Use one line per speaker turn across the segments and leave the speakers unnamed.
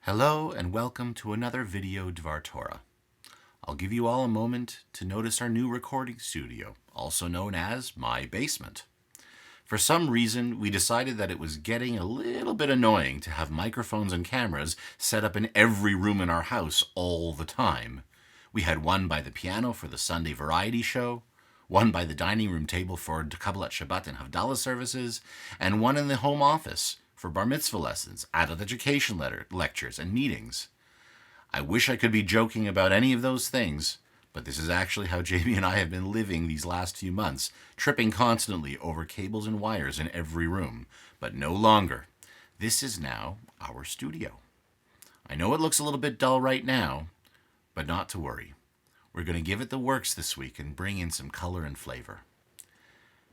Hello and welcome to another video Dvar Torah. I'll give you all a moment to notice our new recording studio, also known as my basement. For some reason, we decided that it was getting a little bit annoying to have microphones and cameras set up in every room in our house all the time. We had one by the piano for the Sunday variety show, one by the dining room table for Kabbalat Shabbat and Havdalah services, and one in the home office for bar mitzvah lessons, adult education lectures, and meetings. I wish I could be joking about any of those things, but this is actually how Jamie and I have been living these last few months, tripping constantly over cables and wires in every room, but no longer. This is now our studio. I know it looks a little bit dull right now, but not to worry. We're going to give it the works this week and bring in some color and flavor.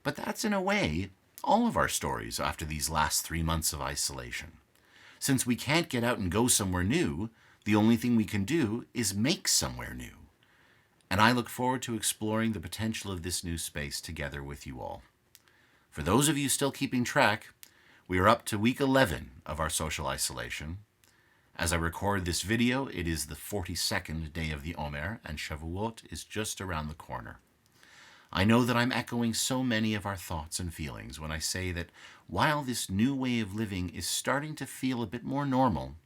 But that's, in a way, all of our stories after these last 3 months of isolation. Since we can't get out and go somewhere new, the only thing we can do is make somewhere new. And I look forward to exploring the potential of this new space together with you all. For those of you still keeping track, we are up to week 11 of our social isolation. As I record this video, it is the 42nd day of the Omer, and Shavuot is just around the corner. I know that I'm echoing so many of our thoughts and feelings when I say that while this new way of living is starting to feel a bit more normal,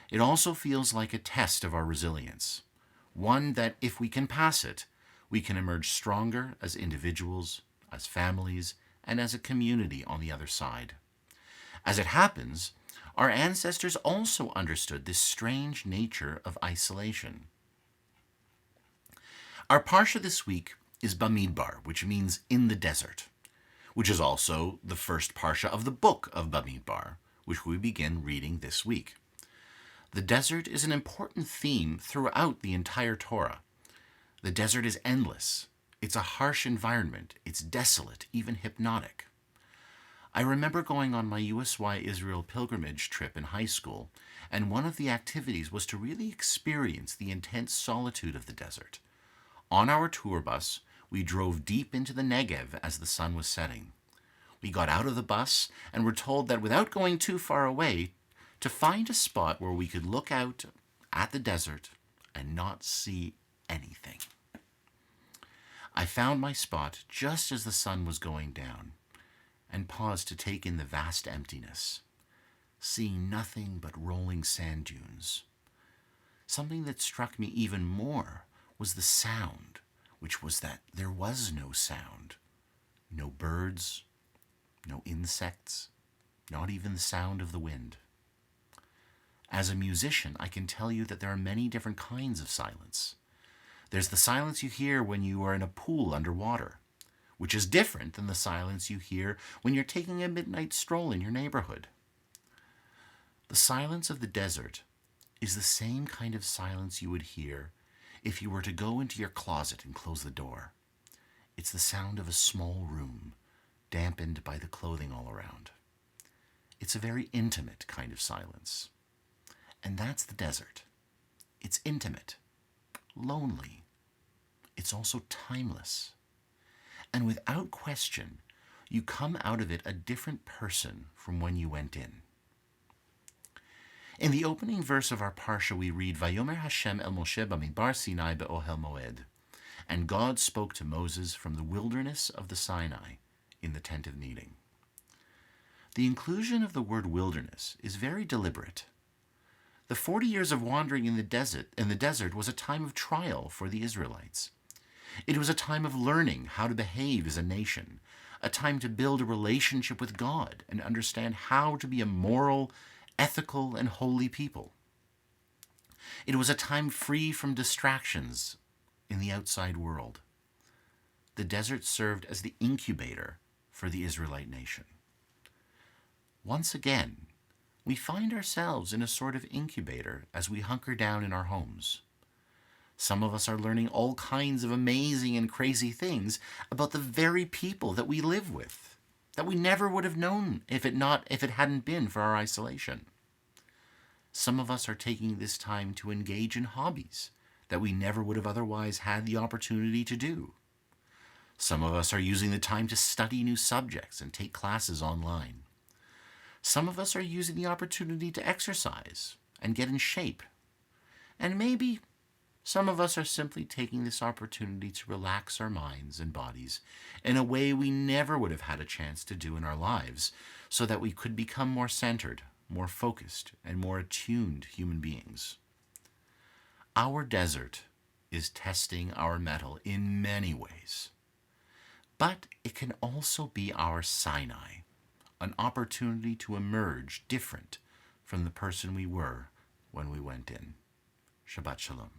it also feels like a test of our resilience, one that if we can pass it, we can emerge stronger as individuals, as families, and as a community on the other side. As it happens, our ancestors also understood this strange nature of isolation. Our parsha this week is Bamidbar, which means in the desert, which is also the first parsha of the book of Bamidbar, which we begin reading this week. The desert is an important theme throughout the entire Torah. The desert is endless. It's a harsh environment. It's desolate, even hypnotic. I remember going on my USY Israel pilgrimage trip in high school, and one of the activities was to really experience the intense solitude of the desert. On our tour bus, we drove deep into the Negev as the sun was setting. We got out of the bus and were told that without going too far away, to find a spot where we could look out at the desert and not see anything. I found my spot just as the sun was going down and paused to take in the vast emptiness, seeing nothing but rolling sand dunes. Something that struck me even more was the sound, which was that there was no sound. No birds, no insects, not even the sound of the wind. As a musician, I can tell you that there are many different kinds of silence. There's the silence you hear when you are in a pool underwater, which is different than the silence you hear when you're taking a midnight stroll in your neighborhood. The silence of the desert is the same kind of silence you would hear if you were to go into your closet and close the door. It's the sound of a small room, dampened by the clothing all around. It's a very intimate kind of silence. And that's the desert. It's intimate, lonely. It's also timeless. And without question, you come out of it a different person from when you went in. In the opening verse of our parsha, we read, Vayomer Hashem el Moshe Bamidbar Sinai be'ohel moed. And God spoke to Moses from the wilderness of the Sinai in the tent of meeting. The inclusion of the word wilderness is very deliberate. The 40 years of wandering in the desert was a time of trial for the Israelites. It was a time of learning how to behave as a nation, a time to build a relationship with God and understand how to be a moral, ethical, and holy people. It was a time free from distractions in the outside world. The desert served as the incubator for the Israelite nation. Once again, we find ourselves in a sort of incubator as we hunker down in our homes. Some of us are learning all kinds of amazing and crazy things about the very people that we live with, that we never would have known if it hadn't been for our isolation. Some of us are taking this time to engage in hobbies that we never would have otherwise had the opportunity to do. Some of us are using the time to study new subjects and take classes online. Some of us are using the opportunity to exercise and get in shape. And maybe some of us are simply taking this opportunity to relax our minds and bodies in a way we never would have had a chance to do in our lives, so that we could become more centered, more focused, and more attuned human beings. Our desert is testing our mettle in many ways, but it can also be our Sinai, an opportunity to emerge different from the person we were when we went in. Shabbat Shalom.